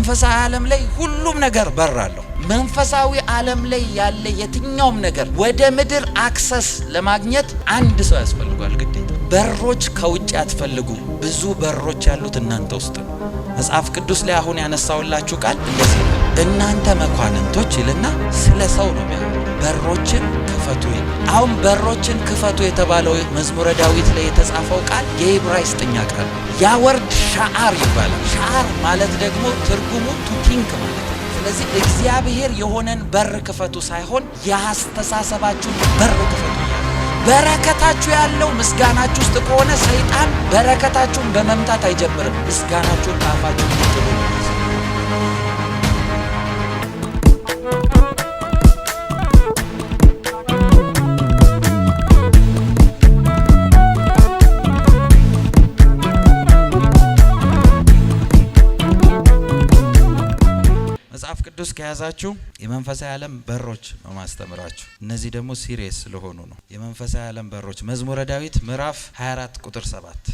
መንፈሳዊ ዓለም ላይ ሁሉም ነገር በር አለው። መንፈሳዊ ዓለም ላይ ያለ የትኛውም ነገር ወደ ምድር አክሰስ ለማግኘት አንድ ሰው ያስፈልጋል ግዴታ። በሮች ከውጭ አትፈልጉ፣ ብዙ በሮች ያሉት እናንተ ውስጥ ነው። መጽሐፍ ቅዱስ ላይ አሁን ያነሳውላችሁ ቃል እንደዚህ ነው። እናንተ መኳንንቶች ይልና ስለ ሰው ነው የሚያወራው። በሮችን ክፈቱ ይላል። አሁን በሮችን ክፈቱ የተባለው መዝሙረ ዳዊት ላይ የተጻፈው ቃል የዕብራይስጥኛ ቃል ያ ወርድ ሻዓር ይባላል። ሻዓር ማለት ደግሞ ትርጉሙ ቱ ቲንክ ማለት ነው። ስለዚህ እግዚአብሔር የሆነን በር ክፈቱ ሳይሆን የአስተሳሰባችሁን በር ክፈቱ። በረከታችሁ ያለው ምስጋናችሁ ውስጥ ከሆነ ሰይጣን በረከታችሁን በመምታት አይጀምርም። ምስጋናችሁን ካፋችሁ ይጥሉ። መጽሐፍ ቅዱስ ከያዛችሁ የመንፈሳዊ ዓለም በሮች ነው ማስተምራችሁ። እነዚህ ደግሞ ሲሪየስ ስለሆኑ ነው። የመንፈሳዊ ዓለም በሮች መዝሙረ ዳዊት ምዕራፍ 24 ቁጥር 7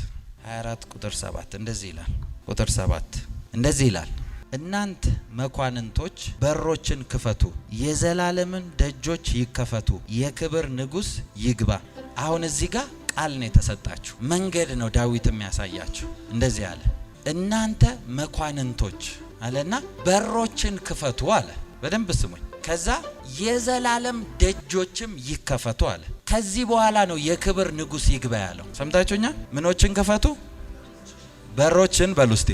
24 ቁጥር 7 እንደዚህ ይላል። ቁጥር 7 እንደዚህ ይላል፣ እናንተ መኳንንቶች በሮችን ክፈቱ፣ የዘላለምን ደጆች ይከፈቱ፣ የክብር ንጉሥ ይግባ። አሁን እዚህ ጋር ቃል ነው የተሰጣችሁ፣ መንገድ ነው ዳዊት የሚያሳያችሁ። እንደዚህ አለ፣ እናንተ መኳንንቶች አለና በሮችን ክፈቱ አለ። በደንብ ስሙኝ። ከዛ የዘላለም ደጆችም ይከፈቱ አለ። ከዚህ በኋላ ነው የክብር ንጉሥ ይግባ ያለው። ሰምታችሁኛል? ምኖችን ክፈቱ? በሮችን በሉ እስቲ።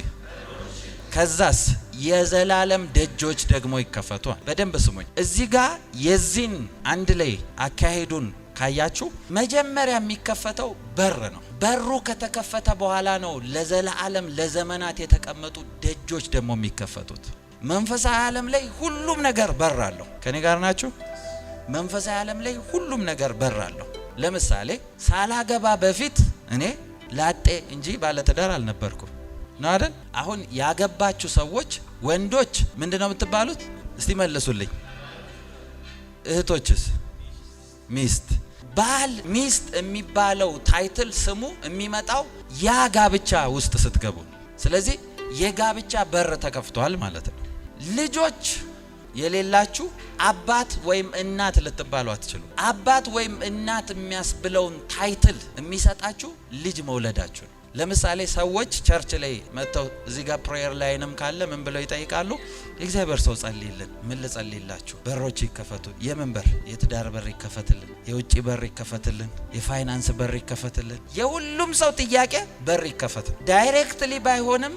ከዛስ የዘላለም ደጆች ደግሞ ይከፈቱ። በደንብ ስሙኝ። እዚህ ጋር የዚህን አንድ ላይ አካሄዱን ካያችሁ መጀመሪያ የሚከፈተው በር ነው። በሩ ከተከፈተ በኋላ ነው ለዘላለም ለዘመናት የተቀመጡ ደጆች ደግሞ የሚከፈቱት። መንፈሳዊ ዓለም ላይ ሁሉም ነገር በር አለው። ከኔ ጋር ናችሁ? መንፈሳዊ ዓለም ላይ ሁሉም ነገር በር አለው። ለምሳሌ ሳላገባ በፊት እኔ ላጤ እንጂ ባለትዳር አልነበርኩም ነው አይደል? አሁን ያገባችሁ ሰዎች ወንዶች ምንድነው የምትባሉት? እስቲ መልሱልኝ። እህቶችስ? ሚስት። ባል ሚስት የሚባለው ታይትል ስሙ የሚመጣው ያ ጋብቻ ውስጥ ስትገቡ። ስለዚህ የጋብቻ በር ተከፍቷል ማለት ነው። ልጆች የሌላችሁ አባት ወይም እናት ልትባሉ አትችሉ። አባት ወይም እናት የሚያስብለውን ታይትል የሚሰጣችሁ ልጅ መውለዳችሁ ነው። ለምሳሌ ሰዎች ቸርች ላይ መጥተው እዚህ ጋር ፕሬየር ላይንም ካለ ምን ብለው ይጠይቃሉ? እግዚአብሔር ሰው ጸልይልን። ምን ልጸልይላችሁ? በሮች ይከፈቱ። የምን በር? የትዳር በር ይከፈትልን፣ የውጭ በር ይከፈትልን፣ የፋይናንስ በር ይከፈትልን። የሁሉም ሰው ጥያቄ በር ይከፈት። ዳይሬክትሊ ባይሆንም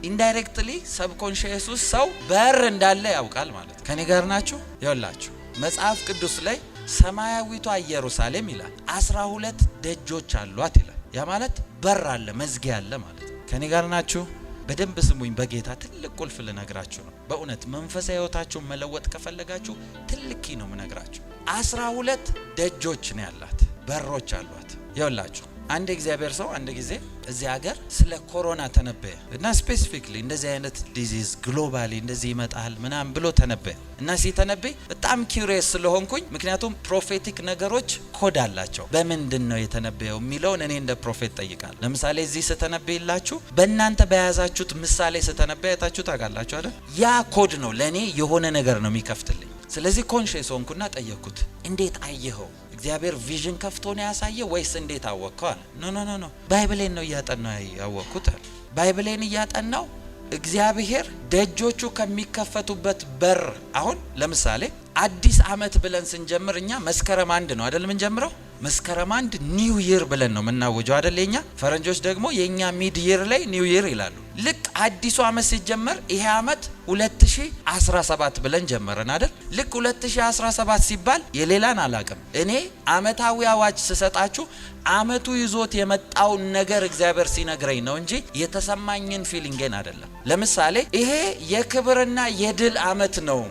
ኢንዳይሬክትሊ ሰብኮንሺየስ ውስጥ ሰው በር እንዳለ ያውቃል ማለት ነው። ከኔ ጋር ናችሁ? ይኸውላችሁ መጽሐፍ ቅዱስ ላይ ሰማያዊቷ ኢየሩሳሌም ይላል 12 ደጆች አሏት ይላል። ያ ማለት በር አለ፣ መዝጊያ አለ ማለት ነው። ከኔ ጋር ናችሁ? በደንብ ስሙኝ። በጌታ ትልቅ ቁልፍ ልነግራችሁ ነው። በእውነት መንፈሳዊ ሕይወታችሁን መለወጥ ከፈለጋችሁ ትልቅ ኪ ነው ምነግራችሁ። 12 ደጆች ነው ያላት፣ በሮች አሏት። ይኸውላችሁ አንድ እግዚአብሔር ሰው አንድ ጊዜ እዚህ ሀገር ስለ ኮሮና ተነበየ እና ስፔሲፊክሊ እንደዚህ አይነት ዲዚዝ ግሎባሊ እንደዚህ ይመጣል ምናምን ብሎ ተነበየ እና ሲተነበይ በጣም ኪዩሪየስ ስለሆንኩኝ፣ ምክንያቱም ፕሮፌቲክ ነገሮች ኮድ አላቸው። በምንድን ነው የተነበየው የሚለውን እኔ እንደ ፕሮፌት ጠይቃለሁ። ለምሳሌ እዚህ ስተነበይላችሁ በእናንተ በያዛችሁት ምሳሌ ስተነበይ አይታችሁ ታውቃላችሁ አይደል? ያ ኮድ ነው ለእኔ የሆነ ነገር ነው የሚከፍትልኝ። ስለዚህ ኮንሽስ ሆንኩና ጠየቅኩት፣ እንዴት አየኸው? እግዚአብሔር ቪዥን ከፍቶ ነው ያሳየ ወይስ እንዴት አወቅከው አለ። ኖ ባይብሌን ነው እያጠናው ያወቅኩት አለ። ባይብሌን እያጠናው እግዚአብሔር ደጆቹ ከሚከፈቱበት በር። አሁን ለምሳሌ አዲስ አመት ብለን ስንጀምር እኛ መስከረም 1 ነው አይደል ምን ጀምረው? መስከረም 1 ኒው ይር ብለን ነው የምናወጀው አይደል? የኛ ፈረንጆች ደግሞ የኛ ሚድ ይር ላይ ኒው ይር ይላሉ። ልክ አዲሱ አመት ሲጀመር ይሄ አመት 2017 ብለን ጀመረን አይደል? ልክ 2017 ሲባል የሌላን አላቅም። እኔ አመታዊ አዋጅ ስሰጣችሁ አመቱ ይዞት የመጣውን ነገር እግዚአብሔር ሲነግረኝ ነው እንጂ የተሰማኝን ፊሊንግን አይደለም። ለምሳሌ ይሄ የክብርና የድል አመት ነው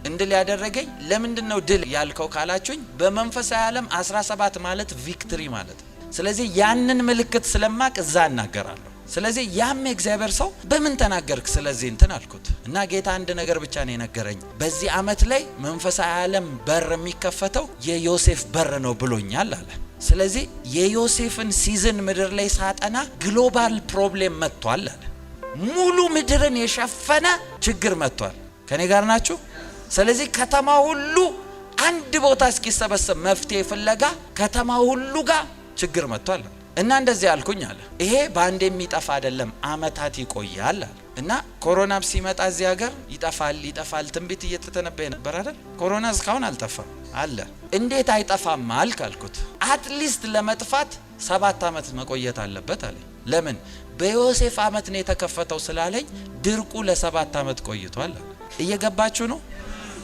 እንድል ያደረገኝ ለምንድን ነው ድል ያልከው ካላችሁኝ፣ በመንፈሳዊ ዓለም 17 ማለት ቪክትሪ ማለት። ስለዚህ ያንን ምልክት ስለማቅ እዛ እናገራለሁ። ስለዚህ ያም እግዚአብሔር ሰው በምን ተናገርክ ስለዚህ እንትን አልኩት እና ጌታ አንድ ነገር ብቻ ነው የነገረኝ። በዚህ አመት ላይ መንፈሳዊ ዓለም በር የሚከፈተው የዮሴፍ በር ነው ብሎኛል አለ። ስለዚህ የዮሴፍን ሲዝን ምድር ላይ ሳጠና ግሎባል ፕሮብሌም መጥቷል አለ። ሙሉ ምድርን የሸፈነ ችግር መጥቷል። ከኔ ጋር ናችሁ? ስለዚህ ከተማ ሁሉ አንድ ቦታ እስኪሰበሰብ መፍትሄ ፍለጋ ከተማ ሁሉ ጋር ችግር መጥቷል እና እንደዚህ አልኩኝ አለ። ይሄ በአንድ የሚጠፋ አይደለም፣ አመታት ይቆያል አለ። እና ኮሮናም ሲመጣ እዚህ ሀገር ይጠፋል ትንቢት እየተተነበየ ነበር አይደል? ኮሮና እስካሁን አልጠፋም አለ። እንዴት አይጠፋም አልኩት። አትሊስት ለመጥፋት 7 አመት መቆየት አለበት አለ። ለምን? በዮሴፍ አመት ነው የተከፈተው ስላለኝ ድርቁ ለ7 አመት ቆይቷል። እየገባችሁ ነው?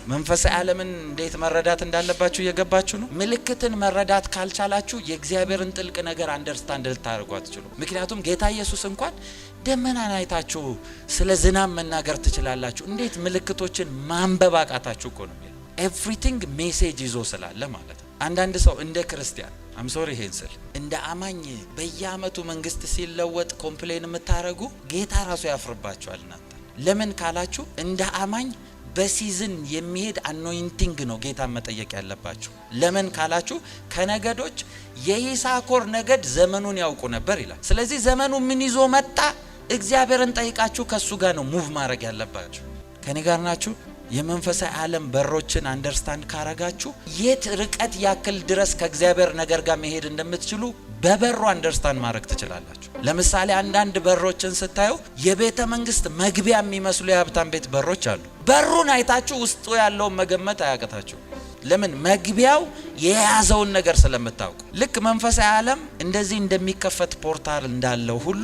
መንፈሳዊ ዓለምን እንዴት መረዳት እንዳለባችሁ እየገባችሁ ነው? ምልክትን መረዳት ካልቻላችሁ የእግዚአብሔርን ጥልቅ ነገር አንደርስታንድ ልታደርጉ አትችሉ። ምክንያቱም ጌታ ኢየሱስ እንኳን ደመናን አይታችሁ ስለ ዝናብ መናገር ትችላላችሁ፣ እንዴት ምልክቶችን ማንበብ አቃታችሁ እኮ ነው። ኤቭሪቲንግ ሜሴጅ ይዞ ስላለ ማለት ነው። አንዳንድ ሰው እንደ ክርስቲያን አምሶሪ ሄንስል እንደ አማኝ በየአመቱ መንግስት ሲለወጥ ኮምፕሌን የምታረጉ ጌታ ራሱ ያፍርባችኋል እናንተ። ለምን ካላችሁ እንደ አማኝ በሲዝን የሚሄድ አኖይንቲንግ ነው ጌታን መጠየቅ ያለባችሁ። ለምን ካላችሁ ከነገዶች የይሳኮር ነገድ ዘመኑን ያውቁ ነበር ይላል። ስለዚህ ዘመኑ ምን ይዞ መጣ እግዚአብሔርን ጠይቃችሁ ከሱ ጋር ነው ሙቭ ማድረግ ያለባችሁ። ከኔ ጋር ናችሁ? የመንፈሳዊ ዓለም በሮችን አንደርስታንድ ካረጋችሁ የት ርቀት ያክል ድረስ ከእግዚአብሔር ነገር ጋር መሄድ እንደምትችሉ በበሩ አንደርስታንድ ማድረግ ትችላላችሁ። ለምሳሌ አንዳንድ በሮችን ስታዩ የቤተ መንግስት መግቢያ የሚመስሉ የሀብታም ቤት በሮች አሉ። በሩን አይታችሁ ውስጡ ያለውን መገመት አያቅታችሁ። ለምን? መግቢያው የያዘውን ነገር ስለምታውቁ። ልክ መንፈሳዊ ዓለም እንደዚህ እንደሚከፈት ፖርታል እንዳለው ሁሉ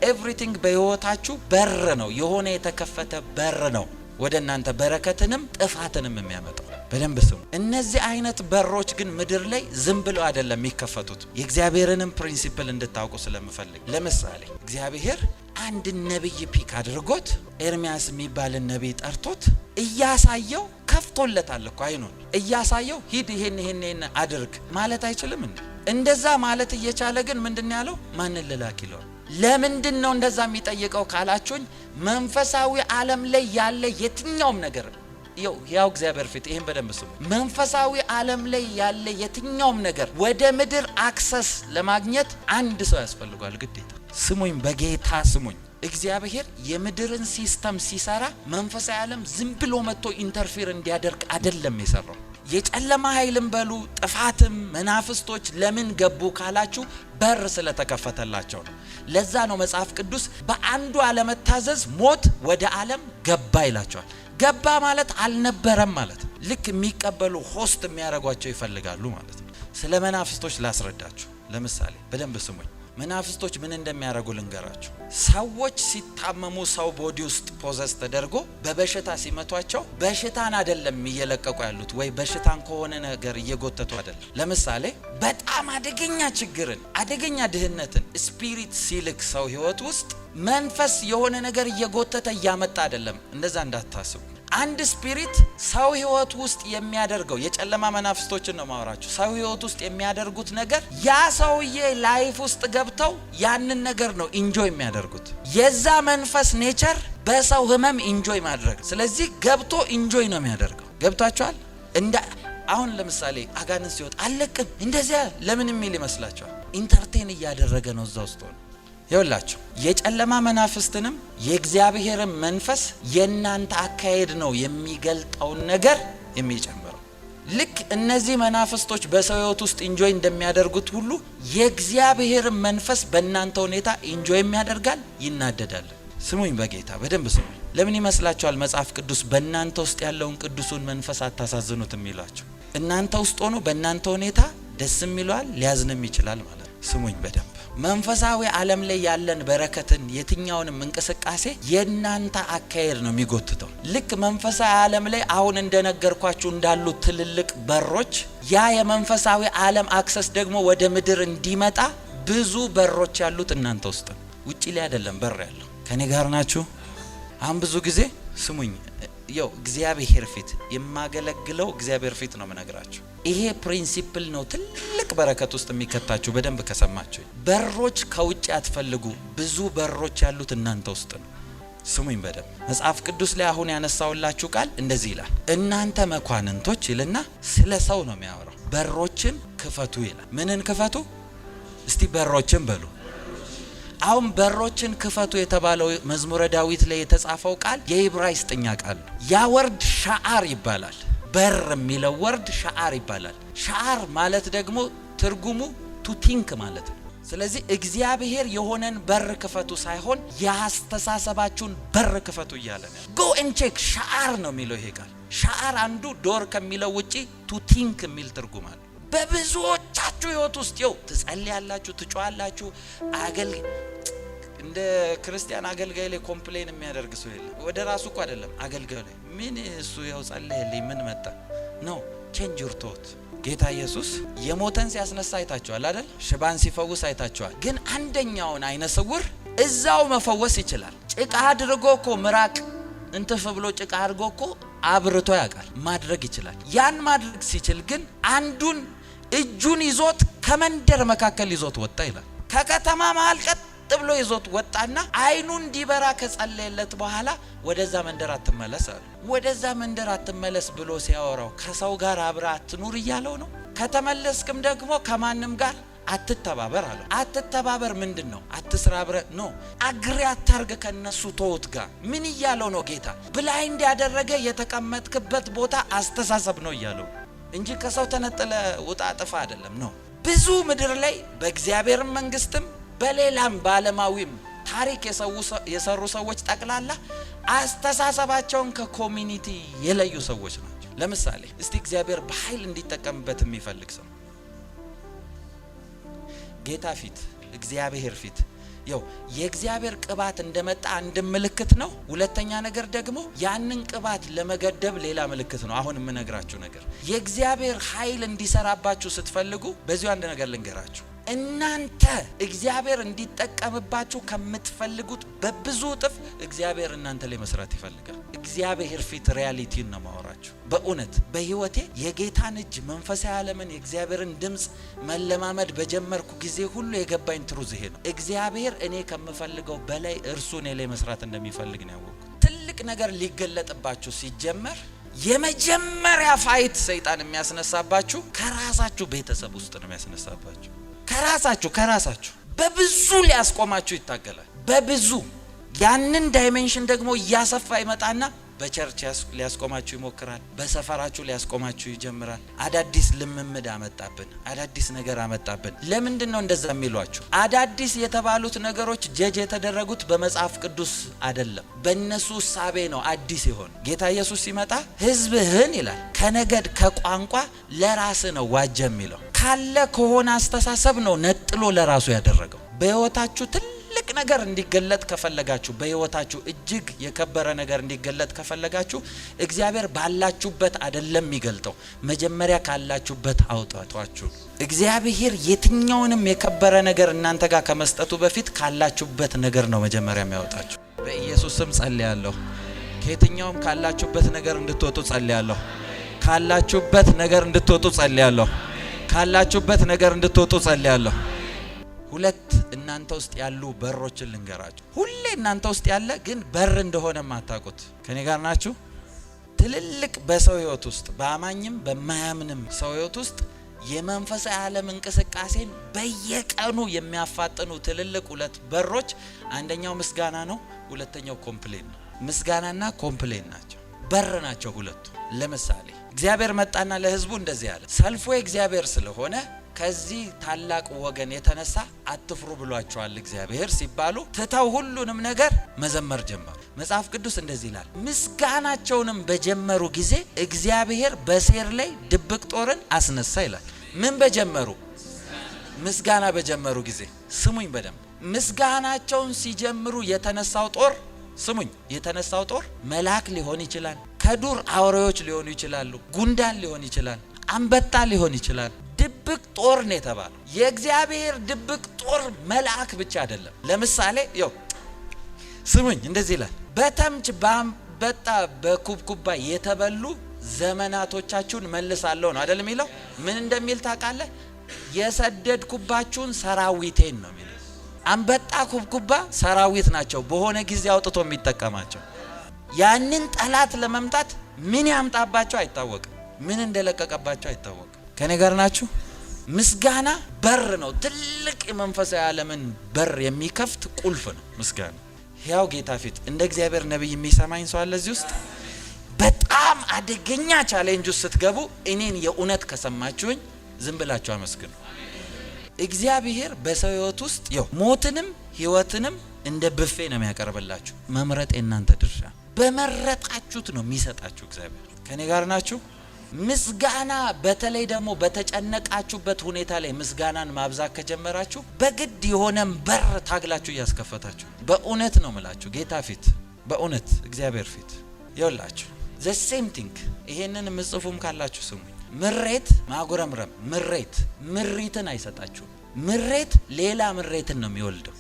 ኤቭሪቲንግ በህይወታችሁ በር ነው፣ የሆነ የተከፈተ በር ነው ወደ እናንተ በረከትንም ጥፋትንም የሚያመጣው። በደንብ ስሙ። እነዚህ አይነት በሮች ግን ምድር ላይ ዝም ብለው አይደለም የሚከፈቱት። የእግዚአብሔርንም ፕሪንሲፕል እንድታውቁ ስለምፈልግ፣ ለምሳሌ እግዚአብሔር አንድ ነብይ ፒክ አድርጎት ኤርሚያስ የሚባልን ነብይ ጠርቶት እያሳየው ከፍቶለታል እኮ አይኑን እያሳየው ሂድ ይሄን አድርግ ማለት አይችልም እንዴ? እንደዛ ማለት እየቻለ ግን ምንድን ያለው? ማንን ልላክ ይለዋል። ለምንድን ነው እንደዛ የሚጠይቀው ካላችሁኝ፣ መንፈሳዊ ዓለም ላይ ያለ የትኛውም ነገር ያው እግዚአብሔር ፊት ይሄን በደንብ ስሙ። መንፈሳዊ ዓለም ላይ ያለ የትኛውም ነገር ወደ ምድር አክሰስ ለማግኘት አንድ ሰው ያስፈልጋል ግዴታ። ስሙኝ፣ በጌታ ስሙኝ። እግዚአብሔር የምድርን ሲስተም ሲሰራ መንፈሳዊ ዓለም ዝም ብሎ መጥቶ ኢንተርፌር እንዲያደርግ አይደለም የሰራው። የጨለማ ኃይልም በሉ ጥፋትም መናፍስቶች ለምን ገቡ ካላችሁ በር ስለተከፈተላቸው ነው። ለዛ ነው መጽሐፍ ቅዱስ በአንዱ አለመታዘዝ ሞት ወደ ዓለም ገባ ይላቸዋል። ገባ ማለት አልነበረም ማለት ነው። ልክ የሚቀበሉ ሆስት የሚያደርጓቸው ይፈልጋሉ ማለት ነው። ስለ መናፍስቶች ላስረዳችሁ። ለምሳሌ በደንብ ስሙኝ። መናፍስቶች ምን እንደሚያደርጉ ልንገራችሁ። ሰዎች ሲታመሙ ሰው ቦዲ ውስጥ ፖዘስ ተደርጎ በበሽታ ሲመቷቸው በሽታን አይደለም እየለቀቁ ያሉት፣ ወይ በሽታን ከሆነ ነገር እየጎተቱ አይደለም። ለምሳሌ በጣም አደገኛ ችግርን፣ አደገኛ ድህነትን ስፒሪት ሲልክ ሰው ህይወት ውስጥ መንፈስ የሆነ ነገር እየጎተተ እያመጣ አይደለም። እንደዛ እንዳታስቡ። አንድ ስፒሪት ሰው ህይወት ውስጥ የሚያደርገው የጨለማ መናፍስቶችን ነው ማወራችሁ። ሰው ህይወት ውስጥ የሚያደርጉት ነገር ያ ሰውዬ ላይፍ ውስጥ ገብተው ያንን ነገር ነው ኢንጆይ የሚያደርጉት። የዛ መንፈስ ኔቸር በሰው ህመም ኢንጆይ ማድረግ። ስለዚህ ገብቶ ኢንጆይ ነው የሚያደርገው። ገብቷችኋል? አሁን ለምሳሌ አጋንንት ሲወጣ አለቅም እንደዚያ ለምን የሚል ይመስላችኋል? ኢንተርቴን እያደረገ ነው እዛ ውስጥ ሆነ። ይኸውላችሁ የጨለማ መናፍስትንም የእግዚአብሔርን መንፈስ የእናንተ አካሄድ ነው የሚገልጠውን ነገር የሚጨምረው። ልክ እነዚህ መናፍስቶች በሰው ህይወት ውስጥ ኢንጆይ እንደሚያደርጉት ሁሉ የእግዚአብሔርን መንፈስ በእናንተ ሁኔታ ኢንጆይ የሚያደርጋል፣ ይናደዳል። ስሙኝ፣ በጌታ በደንብ ስሙኝ። ለምን ይመስላችኋል መጽሐፍ ቅዱስ በእናንተ ውስጥ ያለውን ቅዱሱን መንፈስ አታሳዝኑት የሚሏቸው? እናንተ ውስጥ ሆኖ በእናንተ ሁኔታ ደስም ይለዋል ሊያዝንም ይችላል ማለት ነው። ስሙኝ በደንብ መንፈሳዊ ዓለም ላይ ያለን በረከትን የትኛውንም እንቅስቃሴ የእናንተ አካሄድ ነው የሚጎትተው። ልክ መንፈሳዊ ዓለም ላይ አሁን እንደነገርኳችሁ እንዳሉት ትልልቅ በሮች ያ የመንፈሳዊ ዓለም አክሰስ ደግሞ ወደ ምድር እንዲመጣ ብዙ በሮች ያሉት እናንተ ውስጥ ነው፣ ውጪ ላይ አይደለም በር ያለው። ከኔ ጋር ናችሁ? አሁን ብዙ ጊዜ ስሙኝ፣ እግዚአብሔር ፊት የማገለግለው እግዚአብሔር ፊት ነው የምነግራችሁ። ይሄ ፕሪንሲፕል ነው ትልቅ በረከት ውስጥ የሚከታችሁ። በደንብ ከሰማችሁ በሮች ከውጭ አትፈልጉ፣ ብዙ በሮች ያሉት እናንተ ውስጥ ነው። ስሙኝ በደንብ መጽሐፍ ቅዱስ ላይ አሁን ያነሳውላችሁ ቃል እንደዚህ ይላል፣ እናንተ መኳንንቶች ይልና ስለ ሰው ነው የሚያወራው። በሮችን ክፈቱ ይላል። ምንን ክፈቱ? እስቲ በሮችን በሉ። አሁን በሮችን ክፈቱ የተባለው መዝሙረ ዳዊት ላይ የተጻፈው ቃል የዕብራይስጥኛ ቃል ነው። ያ ወርድ ሻዓር ይባላል። በር የሚለው ወርድ ሻዓር ይባላል። ሻዓር ማለት ደግሞ ትርጉሙ ቱ ቲንክ ማለት ነው። ስለዚህ እግዚአብሔር የሆነን በር ክፈቱ ሳይሆን ያስተሳሰባችሁን በር ክፈቱ እያለ ነው። ጎ ኤንድ ቼክ ሻዓር ነው የሚለው ይሄ ቃል። ሻዓር አንዱ ዶር ከሚለው ውጪ ቱ ቲንክ የሚል ትርጉም አለ። በብዙዎቻችሁ ህይወት ውስጥ ይው ትጸልያላችሁ፣ ትጮሃላችሁ። እንደ ክርስቲያን አገልጋይ ላይ ኮምፕሌን የሚያደርግ ሰው የለም። ወደ ራሱ እኮ አይደለም አገልጋዩ ላይ ምን እሱ ያው ጸለየልኝ ምን መጣ ነው። ቼንጅ ዩር ቶት። ጌታ ኢየሱስ የሞተን ሲያስነሳ አይታችኋል አይደል? ሽባን ሲፈውስ አይታችኋል። ግን አንደኛውን አይነ ስውር እዛው መፈወስ ይችላል። ጭቃ አድርጎ እኮ ምራቅ እንትፍ ብሎ ጭቃ አድርጎ እኮ አብርቶ ያውቃል፣ ማድረግ ይችላል። ያን ማድረግ ሲችል ግን አንዱን እጁን ይዞት ከመንደር መካከል ይዞት ወጣ ይላል። ከከተማ መሃል ቀጥ ብሎ ይዞት ወጣና አይኑ እንዲበራ ከጸለየለት በኋላ ወደዛ መንደር አትመለስ አለ። ወደዛ መንደር አትመለስ ብሎ ሲያወራው ከሰው ጋር አብራ አትኑር እያለው ነው። ከተመለስክም ደግሞ ከማንም ጋር አትተባበር አለው። አትተባበር ምንድነው? አትስራ አብረ ነው። አግሪ አታርግ ከነሱ ተውት ጋር ምን እያለው ነው ጌታ? ብላይንድ ያደረገ የተቀመጥክበት ቦታ አስተሳሰብ ነው እያለው እንጂ ከሰው ተነጥለ ውጣ ጥፋ አይደለም ነው። ብዙ ምድር ላይ በእግዚአብሔር መንግስትም በሌላም ባለማዊም ታሪክ የሰሩ ሰዎች ጠቅላላ አስተሳሰባቸውን ከኮሚኒቲ የለዩ ሰዎች ናቸው። ለምሳሌ እስቲ እግዚአብሔር በኃይል እንዲጠቀምበት የሚፈልግ ሰው ጌታ ፊት እግዚአብሔር ፊት ያው የእግዚአብሔር ቅባት እንደመጣ አንድ ምልክት ነው። ሁለተኛ ነገር ደግሞ ያንን ቅባት ለመገደብ ሌላ ምልክት ነው። አሁን የምነግራችሁ ነገር የእግዚአብሔር ኃይል እንዲሰራባችሁ ስትፈልጉ በዚሁ አንድ ነገር ልንገራችሁ። እናንተ እግዚአብሔር እንዲጠቀምባችሁ ከምትፈልጉት በብዙ እጥፍ እግዚአብሔር እናንተ ላይ መስራት ይፈልጋል። እግዚአብሔር ፊት ሪያሊቲን ነው ማወራችሁ። በእውነት በህይወቴ የጌታን እጅ መንፈሳዊ ዓለምን የእግዚአብሔርን ድምጽ መለማመድ በጀመርኩ ጊዜ ሁሉ የገባኝ ትሩዝ ይሄ ነው። እግዚአብሔር እኔ ከምፈልገው በላይ እርሱ እኔ ላይ መስራት እንደሚፈልግ ነው ያወቅኩት። ትልቅ ነገር ሊገለጥባችሁ ሲጀመር የመጀመሪያ ፋይት ሰይጣን የሚያስነሳባችሁ ከራሳችሁ ቤተሰብ ውስጥ ነው የሚያስነሳባችሁ። ከራሳችሁ በብዙ ሊያስቆማችሁ ይታገላል። በብዙ ያንን ዳይሜንሽን ደግሞ እያሰፋ ይመጣና በቸርች ሊያስቆማችሁ ይሞክራል። በሰፈራችሁ ሊያስቆማችሁ ይጀምራል። አዳዲስ ልምምድ አመጣብን፣ አዳዲስ ነገር አመጣብን። ለምንድን ነው እንደዛ የሚሏችሁ? አዳዲስ የተባሉት ነገሮች ጀጅ የተደረጉት በመጽሐፍ ቅዱስ አይደለም፣ በእነሱ ሳቤ ነው አዲስ ይሆን። ጌታ ኢየሱስ ሲመጣ ህዝብህን ይላል ከነገድ ከቋንቋ ለራስ ነው ዋጀ የሚለው ካለ ከሆነ አስተሳሰብ ነው ነጥሎ ለራሱ ያደረገው። በህይወታችሁ ትልቅ ነገር እንዲገለጥ ከፈለጋችሁ፣ በህይወታችሁ እጅግ የከበረ ነገር እንዲገለጥ ከፈለጋችሁ እግዚአብሔር ባላችሁበት አይደለም የሚገልጠው፣ መጀመሪያ ካላችሁበት አውጣቷችሁ። እግዚአብሔር የትኛውንም የከበረ ነገር እናንተ ጋር ከመስጠቱ በፊት ካላችሁበት ነገር ነው መጀመሪያ የሚያወጣችሁ። በኢየሱስ ስም ጸልያለሁ። ከየትኛውም ካላችሁበት ነገር እንድትወጡ ጸልያለሁ። ካላችሁበት ነገር እንድትወጡ ጸልያለሁ። ካላችሁበት ነገር እንድትወጡ ጸልያለሁ። ሁለት እናንተ ውስጥ ያሉ በሮችን ልንገራችሁ። ሁሌ እናንተ ውስጥ ያለ ግን በር እንደሆነ ማታውቁት ከኔ ጋር ናችሁ። ትልልቅ በሰው ህይወት ውስጥ በአማኝም በማያምንም ሰው ህይወት ውስጥ የመንፈሳዊ ዓለም እንቅስቃሴን በየቀኑ የሚያፋጥኑ ትልልቅ ሁለት በሮች፣ አንደኛው ምስጋና ነው፣ ሁለተኛው ኮምፕሌን ነው። ምስጋናና ኮምፕሌን ናቸው፣ በር ናቸው ሁለቱ። ለምሳሌ እግዚአብሔር መጣና ለህዝቡ እንደዚህ ያለ፣ ሰልፉ እግዚአብሔር ስለሆነ ከዚህ ታላቅ ወገን የተነሳ አትፍሩ ብሏቸዋል እግዚአብሔር ሲባሉ ትተው ሁሉንም ነገር መዘመር ጀመሩ። መጽሐፍ ቅዱስ እንደዚህ ይላል፣ ምስጋናቸውንም በጀመሩ ጊዜ እግዚአብሔር በሴር ላይ ድብቅ ጦርን አስነሳ ይላል። ምን በጀመሩ? ምስጋና በጀመሩ ጊዜ። ስሙኝ በደንብ። ምስጋናቸውን ሲጀምሩ የተነሳው ጦር፣ ስሙኝ፣ የተነሳው ጦር መልአክ ሊሆን ይችላል፣ ከዱር አውሬዎች ሊሆኑ ይችላሉ፣ ጉንዳን ሊሆን ይችላል፣ አንበጣ ሊሆን ይችላል። ድብቅ ጦር ነው የተባለው። የእግዚአብሔር ድብቅ ጦር መልአክ ብቻ አይደለም። ለምሳሌ ስሙኝ፣ እንደዚህ ይላል፣ በተምች በአንበጣ በኩብኩባ የተበሉ ዘመናቶቻችሁን መልሳለሁ ነው አይደል የሚለው። ምን እንደሚል ታውቃለህ? የሰደድኩባችሁን ሰራዊቴን ነው የሚለው። አንበጣ ኩብኩባ ሰራዊት ናቸው፣ በሆነ ጊዜ አውጥቶ የሚጠቀማቸው። ያንን ጠላት ለመምታት ምን ያምጣባቸው አይታወቅም፣ ምን እንደለቀቀባቸው አይታወቅም። ከኔ ጋር ናችሁ? ምስጋና በር ነው። ትልቅ የመንፈሳዊ ዓለምን በር የሚከፍት ቁልፍ ነው ምስጋና። ያው ጌታ ፊት እንደ እግዚአብሔር ነብይ የሚሰማኝ ሰው አለ እዚህ ውስጥ? በጣም አደገኛ ቻሌንጅ ውስጥ ስትገቡ እኔን የእውነት ከሰማችሁኝ ዝም ብላችሁ አመስግኑ። እግዚአብሔር በሰው ህይወት ውስጥ ሞትንም ህይወትንም እንደ ብፌ ነው የሚያቀርብላችሁ። መምረጥ የእናንተ ድርሻ። በመረጣችሁት ነው የሚሰጣችሁ እግዚአብሔር። ከኔ ጋር ናችሁ? ምስጋና በተለይ ደግሞ በተጨነቃችሁበት ሁኔታ ላይ ምስጋናን ማብዛት ከጀመራችሁ በግድ የሆነም በር ታግላችሁ እያስከፈታችሁ። በእውነት ነው ምላችሁ ጌታ ፊት፣ በእውነት እግዚአብሔር ፊት ይውላችሁ the same thing። ይሄንን ምጽፉም ካላችሁ ስሙኝ። ምሬት ማጉረምረም ምሪትን አይሰጣችሁም። ምሬት ሌላ ምሬትን ነው የሚወልደው።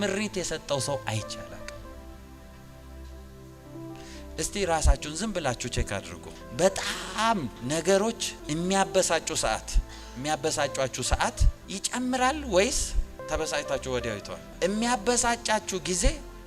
ምሪት የሰጠው ሰው አይቻላል። እስቲ ራሳችሁን ዝም ብላችሁ ቼክ አድርጉ። በጣም ነገሮች የሚያበሳጫችሁ ሰዓት ይጨምራል ወይስ ተበሳጭታችሁ ወዲያው ይተዋል? የሚያበሳጫችሁ ጊዜ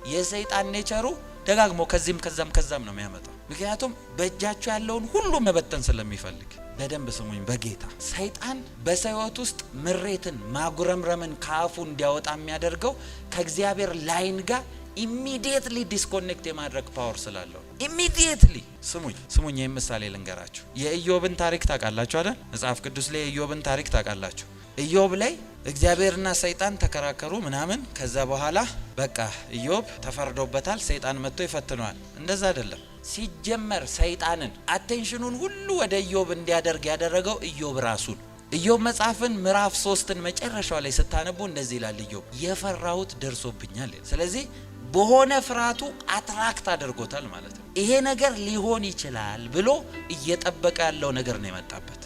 የሰይጣን ኔቸሩ ደጋግሞ ከዚህም ከዛም ነው የሚያመጣው። ምክንያቱም በእጃችሁ ያለውን ሁሉ መበተን ስለሚፈልግ። በደንብ ስሙኝ በጌታ። ሰይጣን በሰይወት ውስጥ ምሬትን ማጉረምረምን ካፉ እንዲያወጣ የሚያደርገው ከእግዚአብሔር ላይን ጋር ኢሚዲየትሊ ዲስኮኔክት የማድረግ ፓወር ስላለው ኢሚዲየትሊ። ስሙኝ ይህን ምሳሌ ልንገራችሁ። የኢዮብን ታሪክ ታውቃላችሁ አይደል? መጽሐፍ ቅዱስ ላይ የኢዮብን ታሪክ ታውቃላችሁ። ኢዮብ ላይ እግዚአብሔርና ሰይጣን ተከራከሩ ምናምን። ከዛ በኋላ በቃ ኢዮብ ተፈርዶበታል። ሰይጣን መጥቶ ይፈትነዋል። እንደዛ አይደለም። ሲጀመር ሰይጣንን አቴንሽኑን ሁሉ ወደ ኢዮብ እንዲያደርግ ያደረገው ኢዮብ ራሱን። ኢዮብ መጽሐፍን ምዕራፍ 3ን መጨረሻው ላይ ስታነቡ እንደዚህ ይላል። ኢዮብ የፈራሁት ደርሶብኛል። ስለዚህ በሆነ ፍርሃቱ አትራክት አድርጎታል ማለት ነው። ይሄ ነገር ሊሆን ይችላል ብሎ እየጠበቀ ያለው ነገር ነው የመጣበት።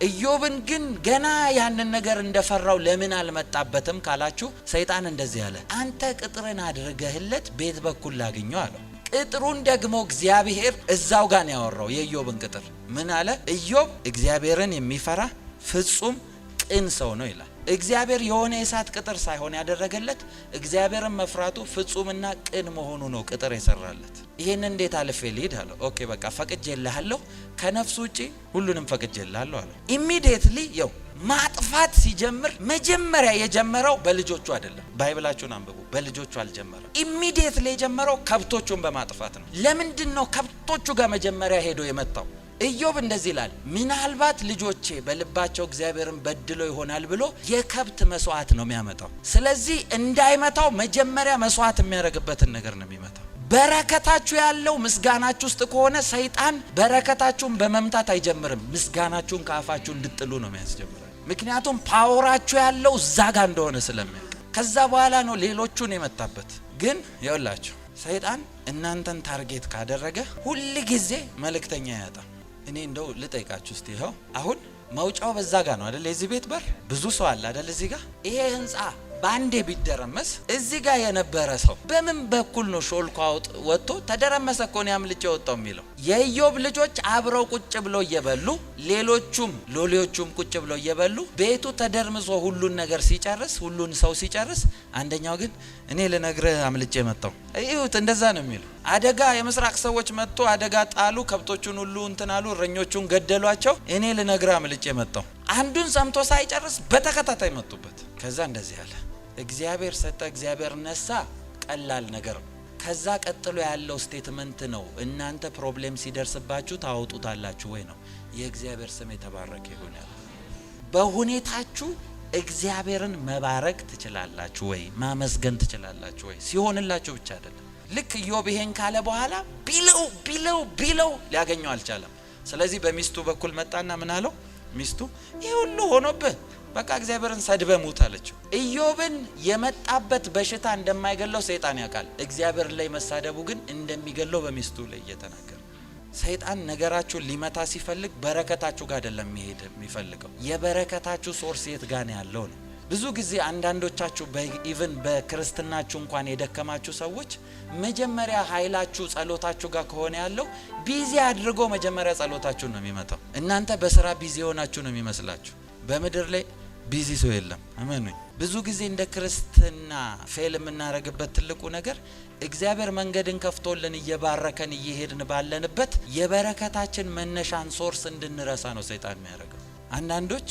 ኢዮብን ግን ገና ያንን ነገር እንደፈራው ለምን አልመጣበትም ካላችሁ፣ ሰይጣን እንደዚህ ያለ አንተ ቅጥርን አድርገህለት ቤት በኩል ላግኘው አለው። ቅጥሩን ደግሞ እግዚአብሔር እዛው ጋር ነው ያወራው። የኢዮብን ቅጥር ምን አለ? ኢዮብ እግዚአብሔርን የሚፈራ ፍጹም ቅን ሰው ነው ይላል። እግዚአብሔር የሆነ የሳት ቅጥር ሳይሆን ያደረገለት እግዚአብሔርን መፍራቱ ፍጹምና ቅን መሆኑ ነው ቅጥር የሰራለት። ይሄን እንዴት አልፌ ልሂድ አለው። ኦኬ በቃ ፈቅጄልሃለሁ፣ ከነፍሱ ውጪ ሁሉንም ፈቅጄልሃለሁ አለው። ኢሚዲየትሊ ማጥፋት ሲጀምር መጀመሪያ የጀመረው በልጆቹ አይደለም። ባይብላችሁን አንብቡ። በልጆቹ አልጀመረም። ኢሚዲየትሊ የጀመረው ከብቶቹን በማጥፋት ነው። ለምንድን ነው ከብቶቹ ጋር መጀመሪያ ሄዶ የመጣው? ኢዮብ እንደዚህ ይላል፣ ምናልባት ልጆቼ በልባቸው እግዚአብሔርን በድለው ይሆናል ብሎ የከብት መስዋዕት ነው የሚያመጣው። ስለዚህ እንዳይመታው መጀመሪያ መስዋዕት የሚያደርግበትን ነገር ነው የሚመታው። በረከታችሁ ያለው ምስጋናችሁ ውስጥ ከሆነ ሰይጣን በረከታችሁን በመምታት አይጀምርም። ምስጋናችሁን ከአፋችሁ እንድጥሉ ነው የሚያስጀምረው። ምክንያቱም ፓወራችሁ ያለው እዛ ጋር እንደሆነ ስለሚያውቅ ከዛ በኋላ ነው ሌሎቹን የመጣበት። ግን ይኸውላችሁ ሰይጣን እናንተን ታርጌት ካደረገ ሁል ጊዜ መልእክተኛ ያጣ። እኔ እንደው ልጠይቃችሁ እስቲ፣ ይኸው አሁን መውጫው በዛ ጋር ነው አይደል? የዚህ ቤት በር ብዙ ሰው አለ አይደል? እዚህ ጋር ይሄ ህንጻ ባንዴ ቢደረመስ እዚህ ጋር የነበረ ሰው በምን በኩል ነው ሾልኮ ወጥቶ ተደረመሰ እኮ ነው ያምልጬ ወጣው የሚለው? የኢዮብ ልጆች አብረው ቁጭ ብለው እየበሉ ሌሎቹም ሎሌዎቹም ቁጭ ብለው እየበሉ ቤቱ ተደርምሶ ሁሉን ነገር ሲጨርስ ሁሉን ሰው ሲጨርስ፣ አንደኛው ግን እኔ ልነግርህ አምልጬ መጣው። እዩት፣ እንደዛ ነው የሚለው። አደጋ የምስራቅ ሰዎች መጥቶ አደጋ ጣሉ፣ ከብቶቹን ሁሉ እንትናሉ፣ እረኞቹን ገደሏቸው። እኔ ልነግርህ አምልጬ መጣው። አንዱን ሰምቶ ሳይጨርስ በተከታታይ መጡበት። ከዛ እንደዚህ አለ፣ እግዚአብሔር ሰጠ እግዚአብሔር ነሳ፣ ቀላል ነገር ነው። ከዛ ቀጥሎ ያለው ስቴትመንት ነው፣ እናንተ ፕሮብሌም ሲደርስባችሁ ታወጡታላችሁ ወይ ነው። የእግዚአብሔር ስም የተባረከ ይሁን። በሁኔታችሁ እግዚአብሔርን መባረክ ትችላላችሁ ወይ? ማመስገን ትችላላችሁ ወይ? ሲሆንላችሁ ብቻ አይደለም። ልክ ኢዮብ ይሄን ካለ በኋላ ቢለው ሊያገኘው አልቻለም። ስለዚህ በሚስቱ በኩል መጣና ምን አለው? ሚስቱ ይሄ ሁሉ ሆኖብህ በቃ እግዚአብሔርን ሰድበህ ሙት አለችው። ኢዮብን የመጣበት በሽታ እንደማይገለው ሰይጣን ያውቃል። እግዚአብሔር ላይ መሳደቡ ግን እንደሚገለው በሚስቱ ላይ እየተናገረ። ሰይጣን ነገራችሁን ሊመታ ሲፈልግ በረከታችሁ ጋር አይደለም መሄድ የሚፈልገው። የበረከታችሁ ሶርስ የት ጋር ነው ያለው ነው። ብዙ ጊዜ አንዳንዶቻችሁ ኢቭን በክርስትናችሁ እንኳን የደከማችሁ ሰዎች መጀመሪያ ኃይላችሁ ጸሎታችሁ ጋር ከሆነ ያለው ቢዚ አድርጎ መጀመሪያ ጸሎታችሁን ነው የሚመታው። እናንተ በስራ ቢዚ ሆናችሁ ነው የሚመስላችሁ። በምድር ላይ ቢዚ ሰው የለም። አሜን። ብዙ ጊዜ እንደ ክርስትና ፌል የምናረግበት ትልቁ ነገር እግዚአብሔር መንገድን ከፍቶልን እየባረከን እየሄድን ባለንበት የበረከታችን መነሻን ሶርስ እንድንረሳ ነው ሰይጣን የሚያደርገው። አንዳንዶች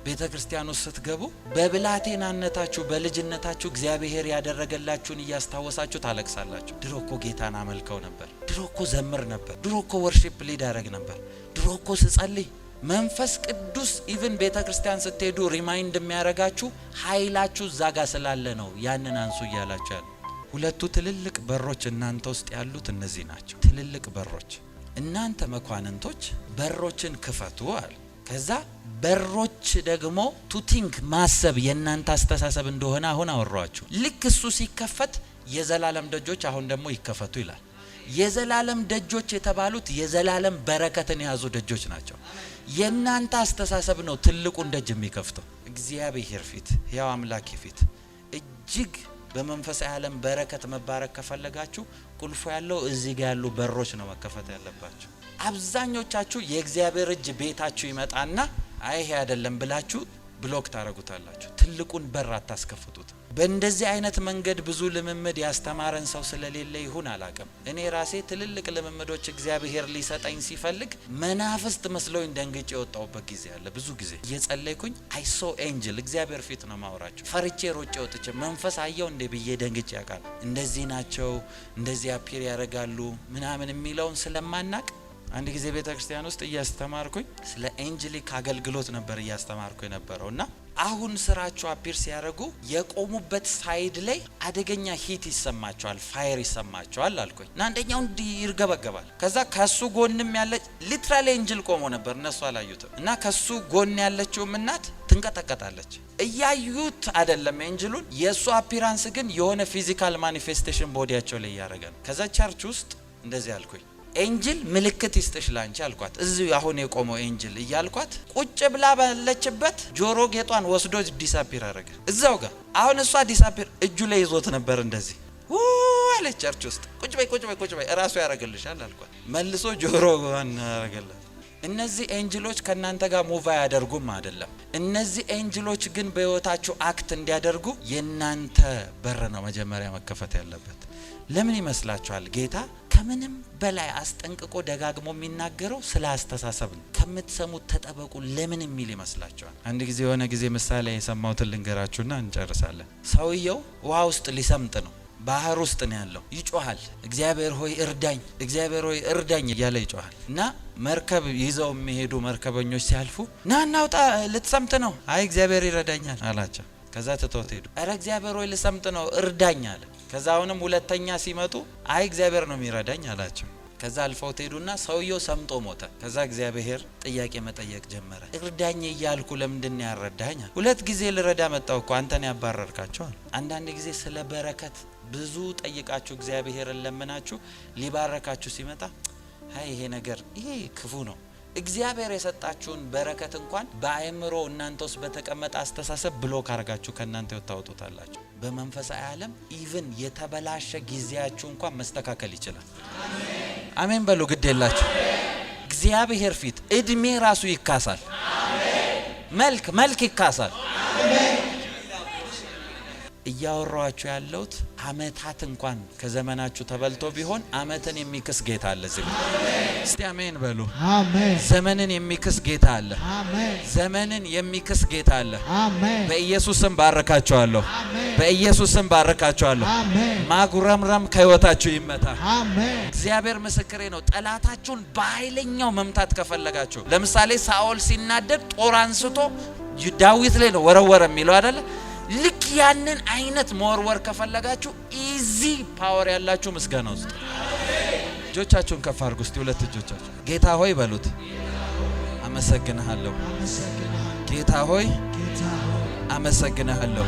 ቤተክርስቲያን ውስጥ ስትገቡ በብላቴናነታችሁ በልጅነታችሁ እግዚአብሔር ያደረገላችሁን እያስታወሳችሁ ታለቅሳላችሁ። ድሮ እኮ ጌታን አመልከው ነበር፣ ድሮ እኮ ዘምር ነበር፣ ድሮ እኮ ወርሺፕ ሊድ ያደርግ ነበር፣ ድሮ እኮ ስጸልይ። መንፈስ ቅዱስ ኢቭን ቤተክርስቲያን ስትሄዱ ሪማይንድ የሚያረጋችሁ ኃይላችሁ እዛ ጋር ስላለ ነው። ያንን አንሱ እያላችሁ ያለ ሁለቱ ትልልቅ በሮች እናንተ ውስጥ ያሉት እነዚህ ናቸው። ትልልቅ በሮች እናንተ መኳንንቶች በሮችን ክፈቱ አለ። ከዛ በሮች ደግሞ ቱ ቲንክ ማሰብ የእናንተ አስተሳሰብ እንደሆነ አሁን አወራችሁ። ልክ እሱ ሲከፈት የዘላለም ደጆች አሁን ደግሞ ይከፈቱ ይላል። የዘላለም ደጆች የተባሉት የዘላለም በረከትን የያዙ ደጆች ናቸው። የእናንተ አስተሳሰብ ነው ትልቁን ደጅ የሚከፍተው። እግዚአብሔር ፊት ሕያው አምላክ ፊት እጅግ በመንፈሳዊ ዓለም በረከት መባረክ ከፈለጋችሁ ቁልፉ ያለው እዚህ ጋር ያሉ በሮች ነው መከፈት ያለባችሁ። አብዛኞቻችሁ የእግዚአብሔር እጅ ቤታችሁ ይመጣና አይ ይሄ አይደለም ብላችሁ ብሎክ ታረጉታላችሁ። ትልቁን በር አታስከፍቱት። በእንደዚህ አይነት መንገድ ብዙ ልምምድ ያስተማረን ሰው ስለሌለ ይሁን አላቅም። እኔ ራሴ ትልልቅ ልምምዶች እግዚአብሔር ሊሰጠኝ ሲፈልግ መናፍስት መስሎኝ ደንግጬ የወጣሁበት ጊዜ አለ። ብዙ ጊዜ እየጸለይኩኝ አይ ሶ ኤንጅል እግዚአብሔር ፊት ነው ማውራቸው። ፈርቼ ሮጬ ወጥቼ መንፈስ አየው እንደ ብዬ ደንግጬ ያውቃል። እንደዚህ ናቸው እንደዚህ አፒር ያደርጋሉ ምናምን የሚለውን ስለማናቅ አንድ ጊዜ ቤተክርስቲያን ውስጥ እያስተማርኩኝ ስለ ኤንጅሊክ አገልግሎት ነበር እያስተማርኩ የነበረውና አሁን ስራቸው አፒር ሲያደርጉ የቆሙበት ሳይድ ላይ አደገኛ ሂት ይሰማቸዋል፣ ፋየር ይሰማቸዋል አልኩኝ እና አንደኛው እንዲህ ይርገበገባል። ከዛ ከሱ ጎንም ያለች ሊትራሊ ኤንጅል ቆሞ ነበር፣ እነሱ አላዩትም እና ከሱ ጎን ያለችውም እናት ትንቀጠቀጣለች። እያዩት አይደለም ኤንጅሉን፣ የሱ አፒራንስ ግን የሆነ ፊዚካል ማኒፌስቴሽን ቦዲያቸው ላይ ያደረገ ነው። ከዛ ቸርች ውስጥ እንደዚህ አልኩኝ፣ ኤንጅል ምልክት ይስጥሽ ላንቺ አልኳት። እዚሁ አሁን የቆመው ኤንጅል እያልኳት ቁጭ ብላ ባለችበት ጆሮ ጌጧን ወስዶ ዲሳፒር አረገ እዛው ጋር። አሁን እሷ ዲሳፒር እጁ ላይ ይዞት ነበር እንደዚህ አለ ቸርች ውስጥ ቁጭ በይ እራሱ ያረጋልሻል አልኳት። መልሶ ጆሮዋን ያረጋላት። እነዚህ ኤንጅሎች ከናንተ ጋር ሙቭ አያደርጉም አይደለም። እነዚህ ኤንጅሎች ግን በህይወታችሁ አክት እንዲያደርጉ የናንተ በር ነው መጀመሪያ መከፈት ያለበት። ለምን ይመስላችኋል? ጌታ ከምንም በላይ አስጠንቅቆ ደጋግሞ የሚናገረው ስለ አስተሳሰብ ነው። ከምትሰሙት ተጠበቁ ለምን የሚል ይመስላችኋል? አንድ ጊዜ የሆነ ጊዜ ምሳሌ የሰማሁትን ልንገራችሁና እንጨርሳለን። ሰውየው ውሃ ውስጥ ሊሰምጥ ነው፣ ባህር ውስጥ ነው ያለው። ይጮሃል፣ እግዚአብሔር ሆይ እርዳኝ፣ እግዚአብሔር ሆይ እርዳኝ እያለ ይጮሃል። እና መርከብ ይዘው የሚሄዱ መርከበኞች ሲያልፉ ና እናውጣ ልትሰምጥ ነው። አይ እግዚአብሔር ይረዳኛል አላቸው። ከዛ ትቶት ሄዱ። አረ እግዚአብሔር ሆይ ልሰምጥ ነው እርዳኝ አለ። ከዛ አሁንም ሁለተኛ ሲመጡ አይ እግዚአብሔር ነው የሚረዳኝ አላቸው። ከዛ አልፈው ሄዱና ሰውየው ሰምጦ ሞተ። ከዛ እግዚአብሔር ጥያቄ መጠየቅ ጀመረ። እርዳኝ እያልኩ ለምንድን ያረዳኝ? ሁለት ጊዜ ልረዳ መጣው እኮ አንተን ያባረርካቸው። አንዳንድ ጊዜ ስለ በረከት ብዙ ጠይቃችሁ እግዚአብሔርን ለምናችሁ ሊባረካችሁ ሲመጣ አይ ይሄ ነገር ይሄ ክፉ ነው። እግዚአብሔር የሰጣችሁን በረከት እንኳን በአእምሮ እናንተ ውስጥ በተቀመጠ አስተሳሰብ ብሎክ አርጋችሁ ከናንተ ወጣውጣላችሁ። በመንፈሳዊ ዓለም ኢቭን የተበላሸ ጊዜያችሁ እንኳን መስተካከል ይችላል። አሜን በሉ። ግድ የላችሁ እግዚአብሔር ፊት እድሜ ራሱ ይካሳል። መልክ ይካሳል። እያወራችሁ ያለውት አመታት እንኳን ከዘመናችሁ ተበልቶ ቢሆን አመትን የሚክስ ጌታ አለ። እስቲ አሜን በሉ። አሜን። ዘመንን የሚክስ ጌታ አለ። አሜን። ዘመንን የሚክስ ጌታ አለ። አሜን። በኢየሱስ ስም ባረካችኋለሁ። አሜን። በኢየሱስ ስም ባረካችኋለሁ። አሜን። ማጉረምረም ከህይወታችሁ ይመታ። አሜን። እግዚአብሔር ምስክሬ ነው። ጠላታችሁን በኃይለኛው መምታት ከፈለጋችሁ፣ ለምሳሌ ሳኦል ሲናደድ ጦር አንስቶ ዳዊት ላይ ነው ወረወረ የሚለው አይደለ? ልክ ያንን አይነት መወርወር ከፈለጋችሁ ኢዚ ፓወር ያላችሁ ምስጋና ውስጥ እጆቻችሁን ከፍ አድርጉ። እስቲ ሁለት እጆቻችሁ ጌታ ሆይ በሉት። አመሰግንሃለሁ ጌታ ሆይ አመሰግንሃለሁ።